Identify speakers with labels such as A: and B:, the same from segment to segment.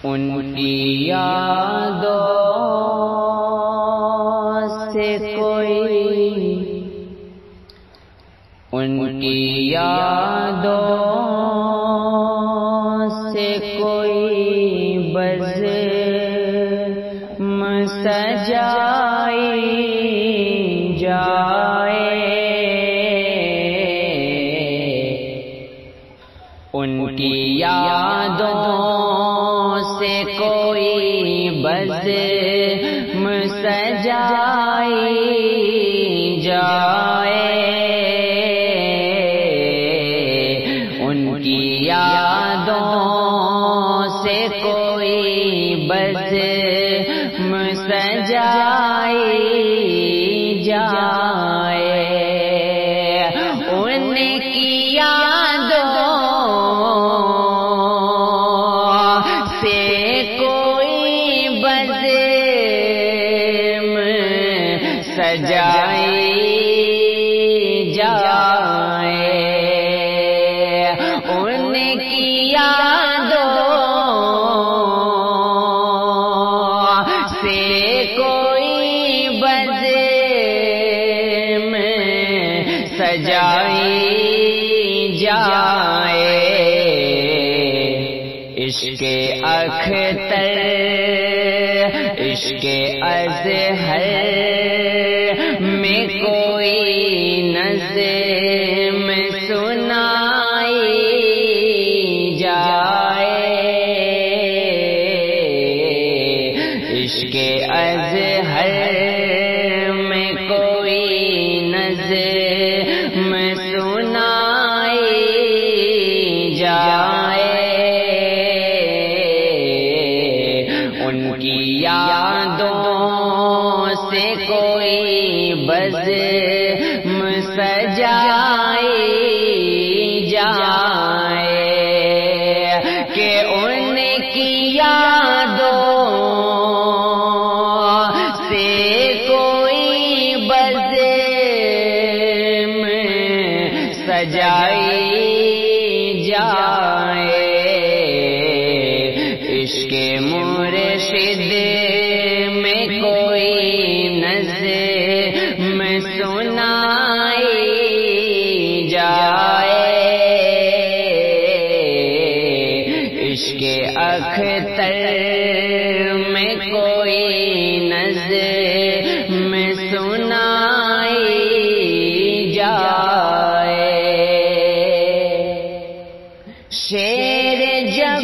A: ان کی یادوں سے کوئی، ان کی یادوں سے کوئی بز سجائی جائے، ان کی یادوں سے کوئی بز سجائی جائے، ان کی یادوں سے کوئی بز سجائی جائے، ان کی یادوں سے کوئی بز سجائی جائے، ان کی یادوں سے کوئی بز سجائی جائے، عشق اختر عشق ازہر میں کوئی نظم سنائی جائے، عشق ازہر میں کوئی نظم سنائی جائے، ان کی یادوں سے کوئی بز سجائی جائے، کہ ان کی یادوں سے کوئی بز سجائی جائے، عشق مرشد میں کوئی نظم سنائی جائے، عشق اختر میں کوئی نظم سنائی جائے، شعر جب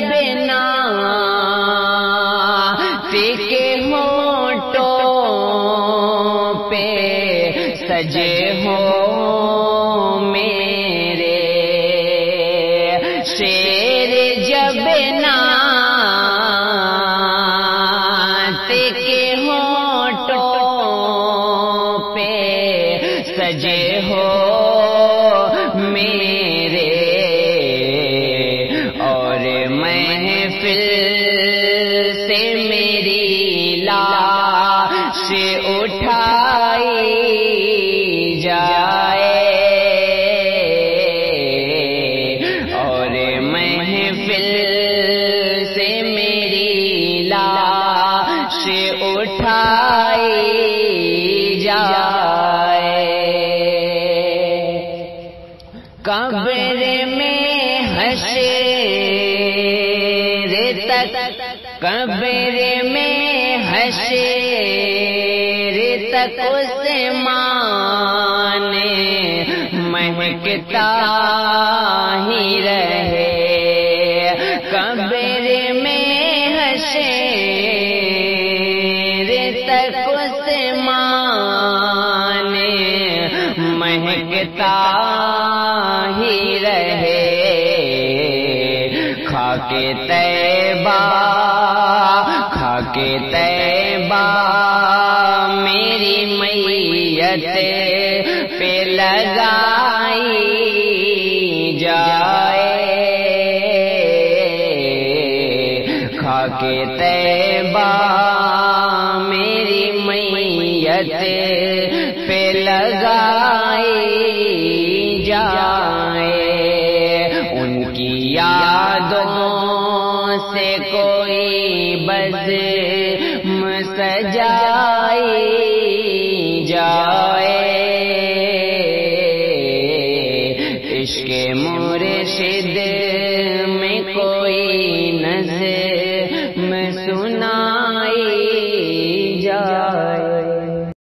A: کے ہونٹوں پہ سجے ہو میرے، شعر جب کے ہونٹوں پہ سجے ہو میرے، اور محفل سے میری لاش اٹھائی جائے، اور محفل سے میری لاش اٹھائی جائے، قبر میں حشر تک، قبر میں حشر تک عثمان مہکتا ہی رہے، قبر میں حشر تک عثمان مہکتا ہی رہے، خاک طیبہ خاک طیبہ میری میت پہ لگائی جائے، خاک طیبہ میری میت پہ لگائی جائے، ان کی یادوں سے کوئی بز سجائی جائے، عشق مرشد میں کوئی نظر